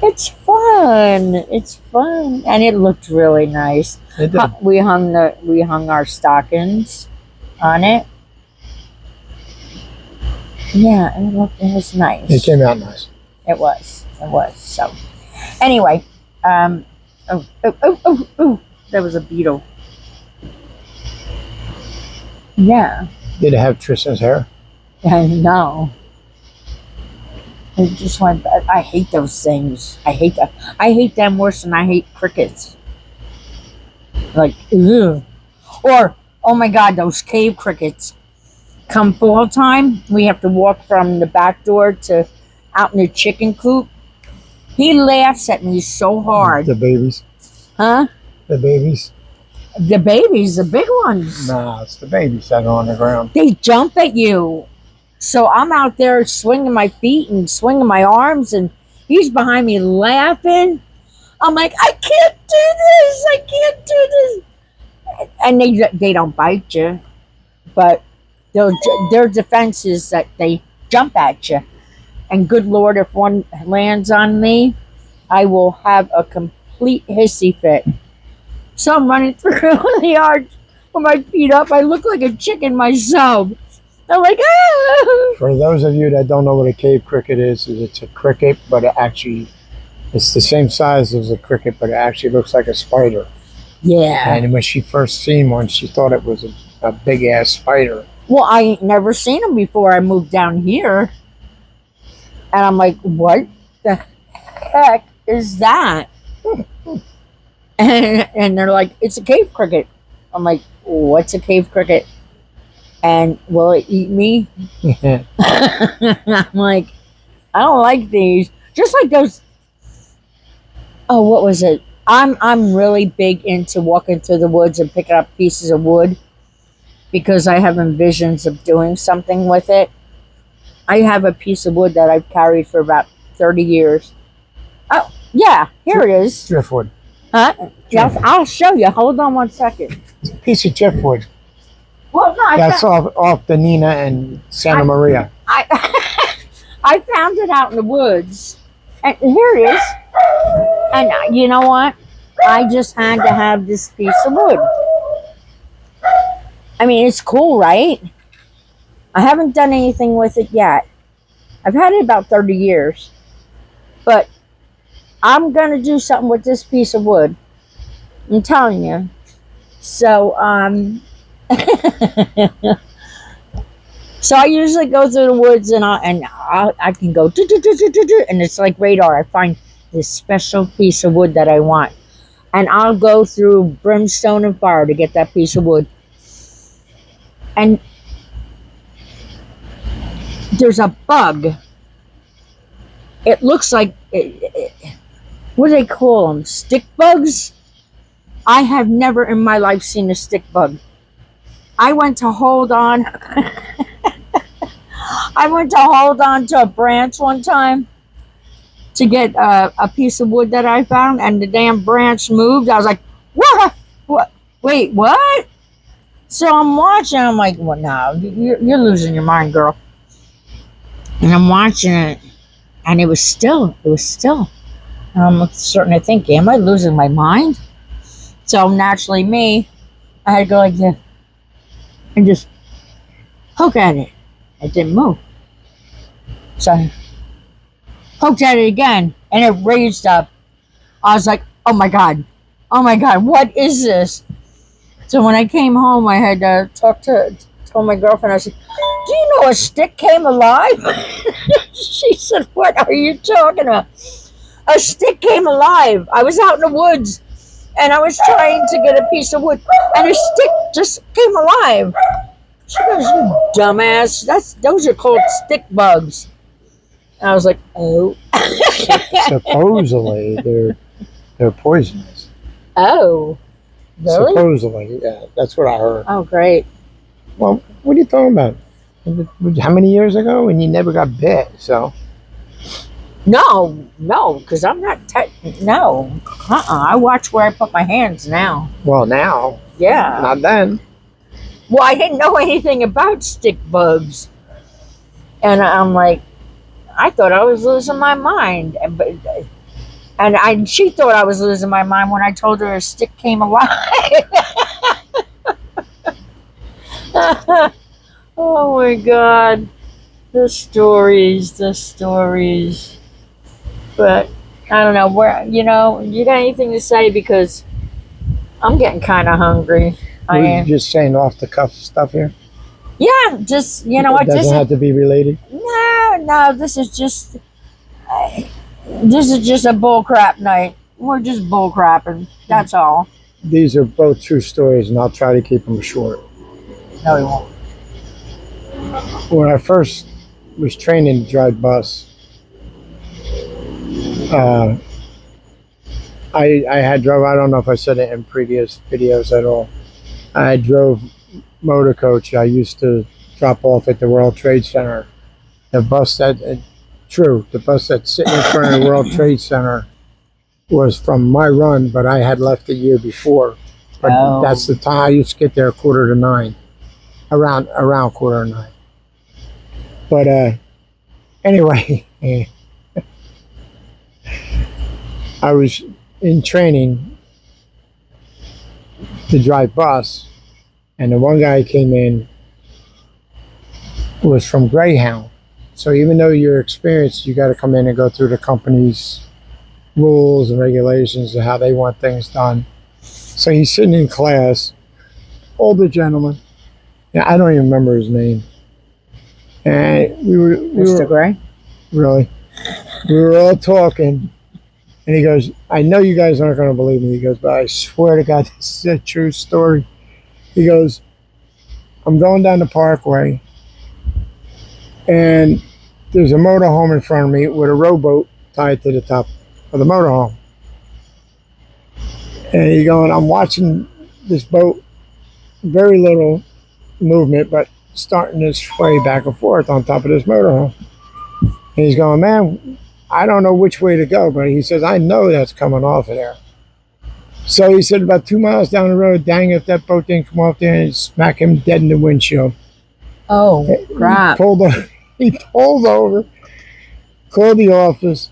It's fun. It's fun, and it looked really nice. It did. We hung our stockings on it. Yeah, it was nice. It came out nice. It was. So, anyway, oh, there was a beetle. Yeah, Did it have Tristan's hair? I know. It just went. I hate those things. I hate that. I hate them worse than I hate crickets. Like, ugh. Or, oh my God, those cave crickets. Come fall time, we have to walk from the back door to out in the chicken coop. He laughs at me so hard. The babies. Huh? The babies. The babies, the big ones. Nah, it's the babies that are on the ground. They jump at you. So I'm out there swinging my feet and swinging my arms, and he's behind me laughing. I'm like, I can't do this. I can't do this. And they don't bite you, but their defense is that they jump at you. And good Lord, if one lands on me, I will have a complete hissy fit. So I'm running through the yard with my feet up. I look like a chicken myself. I'm like, ah! For those of you that don't know what a cave cricket is it's a cricket, but it's the same size as a cricket, but it actually looks like a spider. Yeah. And when she first seen one, she thought it was a big ass spider. Well, I ain't never seen them before I moved down here. And I'm like, what the heck is that? And they're like, it's a cave cricket. I'm like, what's a cave cricket? And will it eat me? I'm like, I don't like these. Just like those. Oh, what was it? I'm really big into walking through the woods and picking up pieces of wood because I have visions of doing something with it. I have a piece of wood that I've carried for about 30 years. Oh, yeah, here it is. Driftwood. Huh? Jeff, I'll show you. Hold on one second. It's a piece of driftwood. Well, no, That's off the Nina and Santa Maria. I found it out in the woods. And here it is. And you know what? I just had to have this piece of wood. I mean, it's cool, right? I haven't done anything with it yet. I've had it about 30 years. But I'm going to do something with this piece of wood. I'm telling you. So, so I usually go through the woods and I can go and it's like radar. I find this special piece of wood that I want, and I'll go through brimstone and fire to get that piece of wood. And there's a bug. It looks like what do they call them? Stick bugs? I have never in my life seen a stick bug. I went to hold on. I went to hold on to a branch one time to get a piece of wood that I found, and the damn branch moved. I was like, what? What? Wait, what? So I'm watching. I'm like, well, no, you're losing your mind, girl. And I'm watching it, and it was still. It was still. And I'm starting to think, am I losing my mind? So naturally, I had to go like this and just poke at it. It didn't move. So I poked at it again, and it raised up. I was like, oh my God, what is this? So when I came home, I had told my girlfriend, I said, do you know a stick came alive? She said, what are you talking about? A stick came alive. I was out in the woods, and I was trying to get a piece of wood, and a stick just came alive. She goes, you dumbass, those are called stick bugs. And I was like, oh. Supposedly, they're poisonous. Oh. Really? Supposedly, yeah. That's what I heard. Oh, great. Well, what are you talking about? How many years ago? And you never got bit, so. No, because I'm not, no. I watch where I put my hands now. Well, now. Yeah. Not then. Well, I didn't know anything about stick bugs. And I'm like, I thought I was losing my mind. And she thought I was losing my mind when I told her a stick came alive. Oh my God. The stories. But I don't know where, you got anything to say, because I'm getting kind of hungry. I You're am. just saying off the cuff stuff here? Yeah, just, It doesn't have to be related? No, this is just a bull crap night. We're just bull crapping. That's all. These are both true stories, and I'll try to keep them short. No, we won't. When I first was training to drive bus, I had drove, I don't know if I said it in previous videos at all, I drove motor coach. I used to drop off at the World Trade Center. The bus the bus that's sitting in front of the World Trade Center was from my run, but I had left the year before. But that's the time I used to get there 8:45, around 8:45. But anyway, I was in training to drive bus, and the one guy came in was from Greyhound. So even though you're experienced, you got to come in and go through the company's rules and regulations and how they want things done. So he's sitting in class, older gentleman. Yeah, I don't even remember his name. And we were Mr. Gray? really, we were all talking, and he goes, I know you guys aren't going to believe me. He goes, but I swear to God, this is a true story. He goes, I'm going down the parkway, and there's a motorhome in front of me with a rowboat tied to the top of the motorhome. And he's going, I'm watching this boat, very little movement, but starting to sway back and forth on top of this motorhome. And he's going, man, I don't know which way to go, but he says, I know that's coming off of there. So he said, about 2 miles down the road, dang, if that boat didn't come off there and smack him dead in the windshield. Oh, crap. He pulled over, called the office,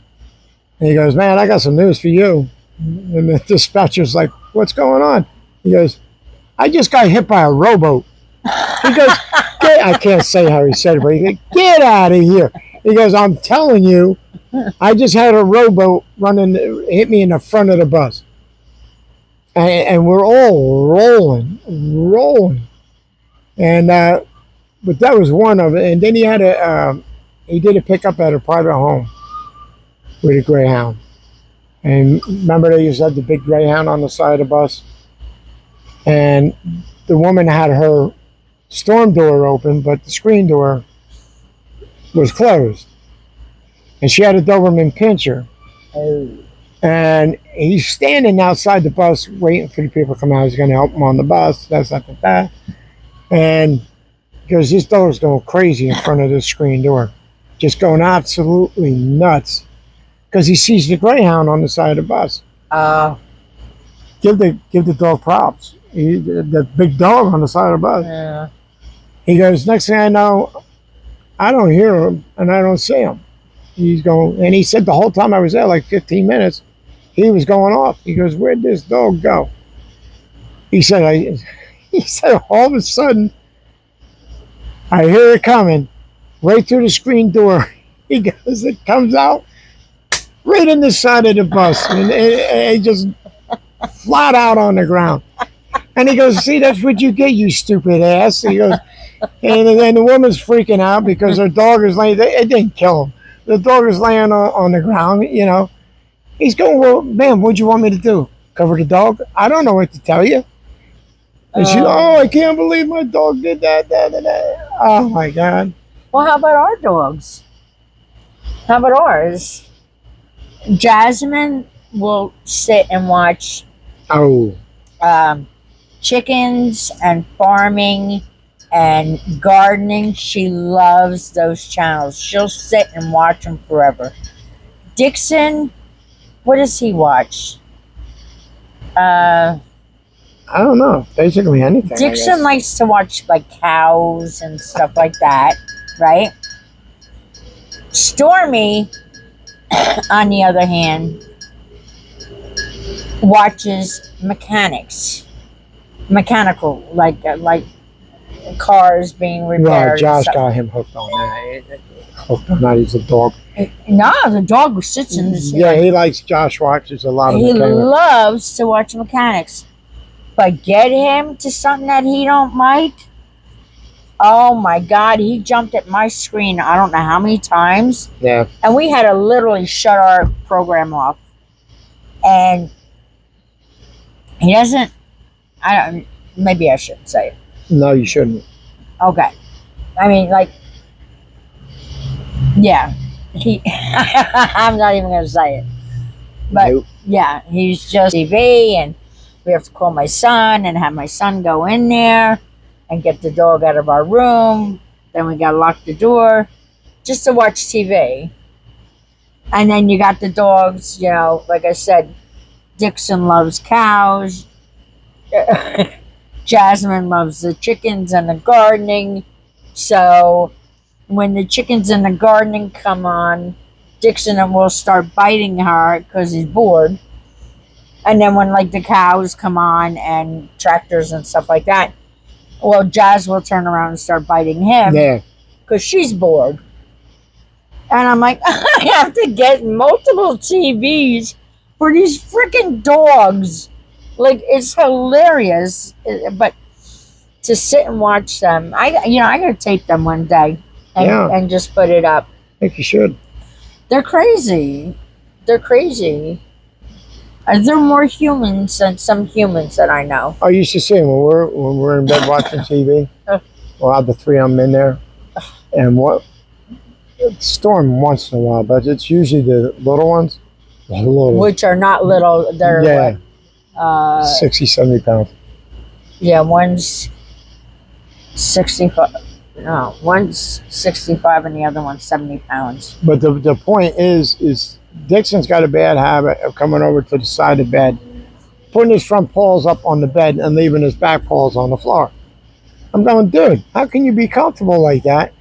and he goes, man, I got some news for you. And the dispatcher's like, what's going on? He goes, I just got hit by a rowboat. He goes, I can't say how he said it, but he goes, get out of here. He goes, I'm telling you, I just had a rowboat hit me in the front of the bus. And we're all rolling. And, but that was one of it. And then he did a pickup at a private home with a Greyhound. And remember they used to have the big Greyhound on the side of the bus? And the woman had her storm door open, but the screen door was closed. And she had a Doberman Pinscher. Oh. And he's standing outside the bus waiting for the people to come out. He's going to help him on the bus. And Because this dog's going crazy in front of the screen door, just going absolutely nuts. Because he sees the greyhound on the side of the bus. Uh, Give the dog props. The big dog on the side of the bus. yeah. He goes, next thing I know, I don't hear him and I don't see him. He's going, and he said the whole time I was there, like 15 minutes, he was going off. He goes, where'd this dog go? He said, he said, all of a sudden, I hear it coming right through the screen door. He goes, it comes out right in the side of the bus, and it just flat out on the ground. And he goes, see, that's what you get, you stupid ass. He goes, and then the woman's freaking out because her dog is laying, it didn't kill him. The dog is laying on the ground, you know. He's going, well, ma'am, what'd you want me to do? Cover the dog? I don't know what to tell you. And she's, oh, I can't believe my dog did that. Oh, my God. Well, how about our dogs? How about ours? Jasmine will sit and watch Oh, chickens and farming and gardening. She loves those channels. She'll sit and watch them forever. Dixon, what does he watch? I don't know. Basically anything. Dixon likes to watch like cows and stuff like that, right? Stormy, on the other hand, watches mechanical, like cars being repaired. Right, and Josh stuff. got him hooked on that. Hooked on that. He's a dog. No, the dog sits in the Yeah, he likes Josh watches a lot of He mechanics. loves to watch mechanics, but get him to something that he don't like. Oh my God, he jumped at my screen I don't know how many times, Yeah. and we had to literally shut our program off. And he doesn't. I don't. Maybe I shouldn't say it. No, you shouldn't. Okay. I mean, like, yeah. He. I'm not even gonna say it. But Nope. yeah, he's just TV, and we have to call my son and have my son go in there and get the dog out of our room. Then we gotta lock the door just to watch TV. And then you got the dogs, you know, like I said, Dixon loves cows. Jasmine loves the chickens and the gardening. So when the chickens and the gardening come on, Dixon will start biting her because he's bored. And then when like the cows come on and tractors and stuff like that, well, Jazz will turn around and start biting him Yeah. because she's bored. And I'm like, I have to get multiple TVs for these freaking dogs. Like, it's hilarious. But to sit and watch them, I gotta tape them one day and just put it up. I think you should. They're crazy. They're crazy. They're more humans than some humans that I know. I used to see him when we're in bed watching TV. We'll have the three of them in there. And Storm once in a while, but it's usually the little ones. The little, Which are not little. They're yeah, what, 60, 70 pounds. yeah, one's 65. No, one's 65 and the other one's 70 pounds. But the point is Dixon's got a bad habit of coming over to the side of the bed, putting his front paws up on the bed and leaving his back paws on the floor. I'm going, dude, how can you be comfortable like that?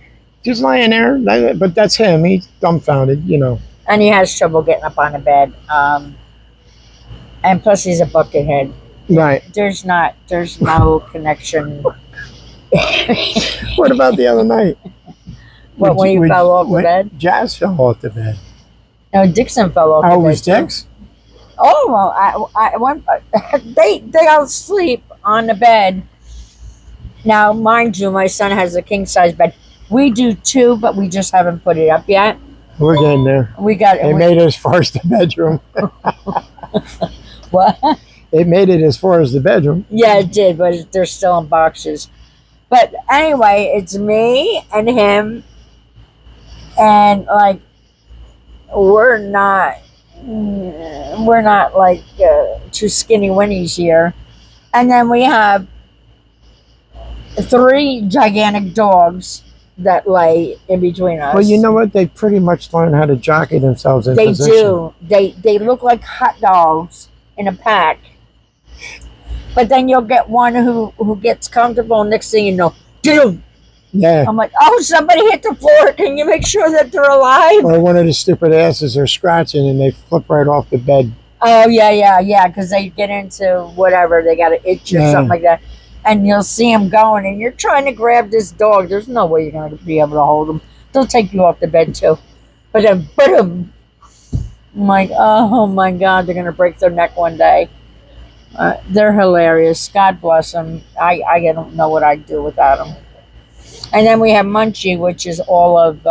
Just lying there. But that's him. He's dumbfounded, you know. And he has trouble getting up on the bed. And plus he's a buckethead. Right. There's no connection. What about the other night? What, when you fell off the bed? Jazz fell off the bed. No, Dixon fell off the bed. Oh, it was too. Dix? Oh, well, I went, they all sleep on the bed. Now, mind you, my son has a king-size bed. We do too, but we just haven't put it up yet. We're getting there. We got It made it as far as the bedroom. what? It made it as far as the bedroom. Yeah, it did, but they're still in boxes. But anyway, it's me and him, and like we're not like two skinny winnies here. And then we have 3 gigantic dogs that lay in between us. Well, you know what? They pretty much learn how to jockey themselves in They position. do. They look like hot dogs in a pack. But then you'll get one who gets comfortable. Next thing you know, boom. Yeah. I'm like, oh, somebody hit the floor. Can you make sure that they're alive? Or one of the stupid asses are scratching and they flip right off the bed. Oh, yeah. Because they get into whatever. They got an itch or something like that. And you'll see them going, and you're trying to grab this dog. There's no way you're going to be able to hold them. They'll take you off the bed, too. But then, boom. I'm like, oh, my God, they're going to break their neck one day. They're hilarious. God bless them. I don't know what I'd do without them. And then we have Munchie, which is all of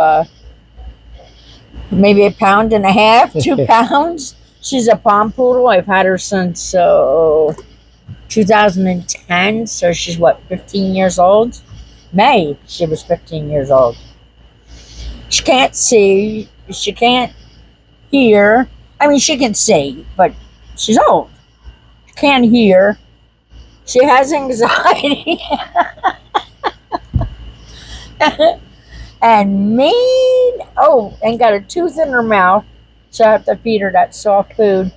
maybe 1.5 pounds, 2 pounds. She's a pom poodle. I've had her since 2010. So she's 15 years old? May, she was 15 years old. She can't see. She can't hear. I mean, she can see, but she's old. She can't hear. She has anxiety. And mean. Oh, and got a tooth in her mouth. So I have to feed her that soft food.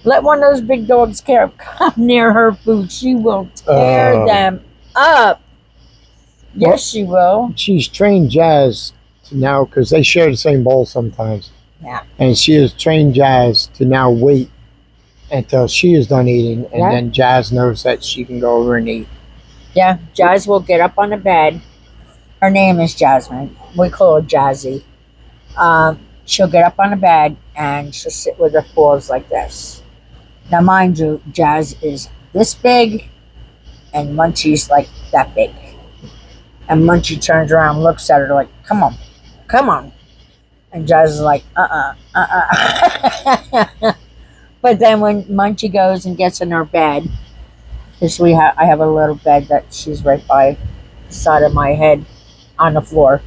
Let one of those big dogs come near her food. She will tear them up. Yes, she will. She's trained Jazz to now, because they share the same bowl sometimes. Yeah. And she has trained Jazz to now wait until she is done eating. And then Jazz knows that she can go over and eat. Yeah, Jazz will get up on the bed. Her name is Jasmine. We call her Jazzy. She'll get up on the bed and she'll sit with her paws like this. Now, mind you, Jazz is this big and Munchie's like that big. And Munchie turns around and looks at her like, come on. And Jazz is like, But then when Munchie goes and gets in her bed, because I have a little bed that she's right by the side of my head on the floor.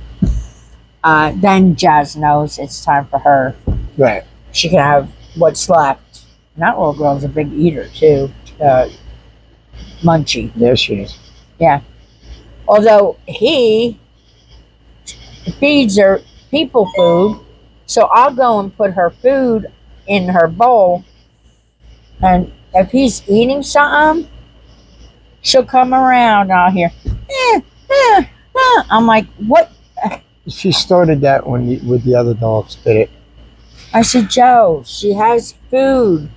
Then Jazz knows it's time for her. Right. She can have what's left. And that little girl's a big eater too. Munchie. There she is. Yeah. Although he feeds her people food, so I'll go and put her food in her bowl, and if he's eating something, she'll come around and I'll hear, I'm like, what? She started that with the other dogs, did it? I said, Joe, she has food.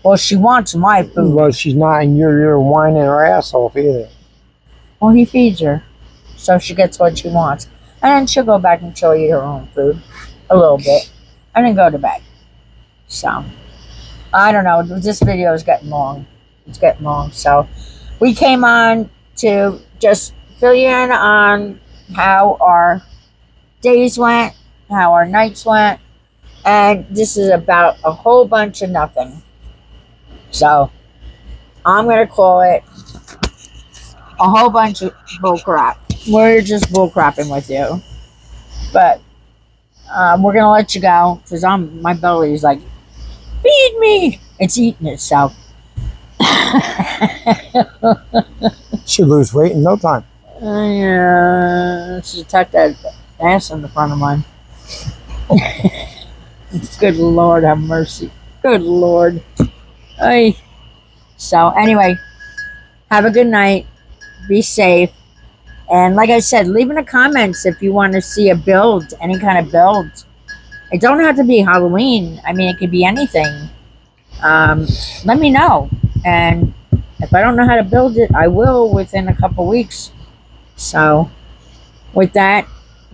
Well, she wants my food. Well, she's not, and you're whining her ass off either. Well, he feeds her, so she gets what she wants. And then she'll go back and she'll eat her own food a little bit, and then go to bed. So, I don't know. This video is getting long. It's getting long. So, we came on to just fill you in on how our days went, how our nights went, and this is about a whole bunch of nothing. So, I'm going to call it a whole bunch of bullcrap. We're just bullcrapping with you. But we're going to let you go because my belly is like, feed me. It's eating itself. She'll lose weight in no time. Yeah, she tucked that ass in the front of mine. Good Lord, have mercy. Good Lord. Ay. So, anyway, have a good night. Be safe. And like I said, leave in the comments if you want to see a build, any kind of build. It don't have to be Halloween. I mean, it could be anything. Let me know. And if I don't know how to build it, I will within a couple weeks. So, with that,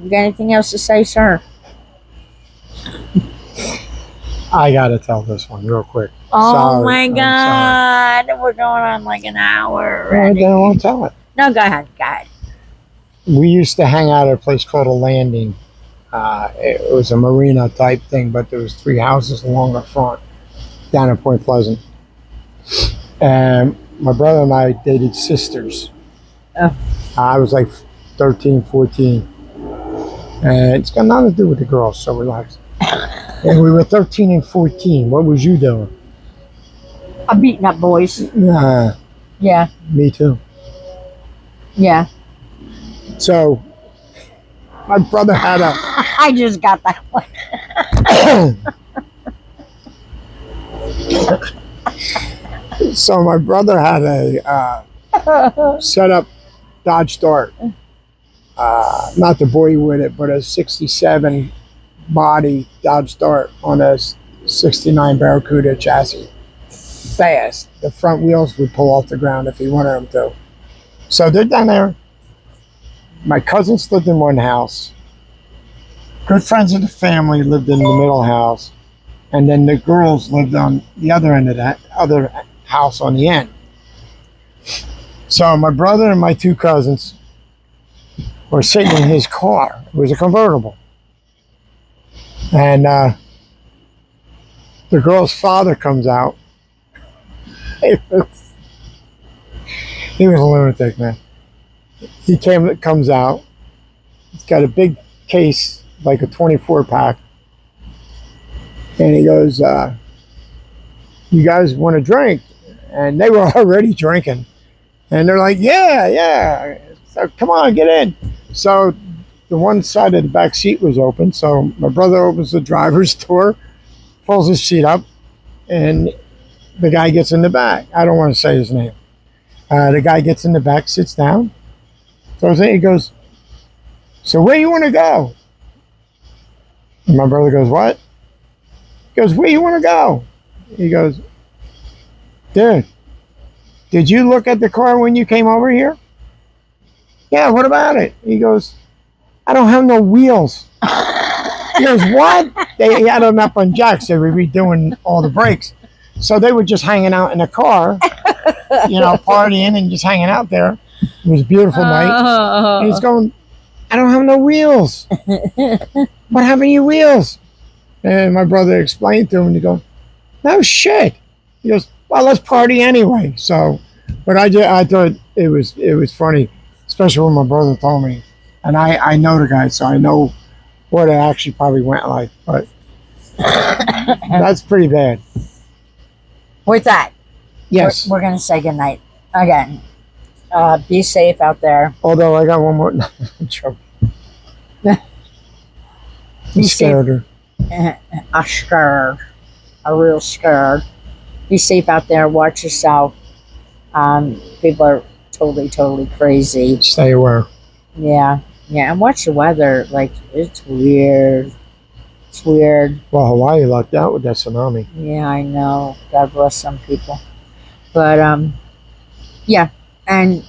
you got anything else to say, sir? I got to tell this one real quick. Oh, Sorry. my I'm God. We're going on like an hour sorry. already. Then I won't tell it. No, go ahead. Go ahead. We used to hang out at a place called a landing. It was a marina type thing, but there was 3 houses along the front down in Point Pleasant. And my brother and I dated sisters. Oh. I was like 13, 14. And it's got nothing to do with the girls, so relax. And we were 13 and 14. What was you doing? I'm beating up boys. Yeah, Yeah. me too. Yeah. So my brother had a I just got that one. so my brother had a set up Dodge Dart. Not the boy with it, but a 67 body Dodge Dart on a 69 Barracuda chassis. Fast. The front wheels would pull off the ground if he wanted them to. So they're down there. My cousins lived in one house. Good friends of the family lived in the middle house. And then the girls lived on the other end of that other house on the end. So my brother and my two cousins were sitting in his car. It was a convertible. And the girl's father comes out. He was a lunatic, man. He comes out. He's got a big case, like a 24 pack. And he goes, you guys want to drink? And they were already drinking. And they're like, yeah. So come on, get in. So the one side of the back seat was open. So my brother opens the driver's door, pulls his seat up, and the guy gets in the back. I don't want to say his name. The guy gets in the back, sits down, throws it. He goes, so where you want to go? And my brother goes, what? He goes, where you want to go? He goes, dude, did you look at the car when you came over here? Yeah, what about it? He goes, I don't have no wheels. He goes, what? They had them up on jacks. They were redoing all the brakes. So they were just hanging out in the car, partying and just hanging out there. It was a beautiful night. And he's going, I don't have no wheels. What happened to your wheels? And my brother explained to him, and he goes, no shit. He goes, well, let's party anyway. So, but I thought it was funny, especially when my brother told me. And I know the guy, so I know what it actually probably went like. But that's pretty bad. With that, Yes. we're going to say goodnight again. Be safe out there. Although I got one more. I'm joking. I'm scared her. I'm scared. I'm real scared. Be safe out there. Watch yourself. People are totally crazy. Stay aware. Yeah. And watch the weather. Like, it's weird. It's weird. Well, Hawaii lucked out with that tsunami. Yeah, I know. God bless some people. But, yeah. And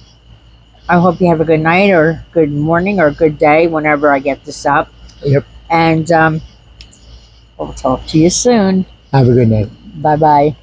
I hope you have a good night or good morning or good day whenever I get this up. Yep. And we'll talk to you soon. Have a good night. Bye-bye.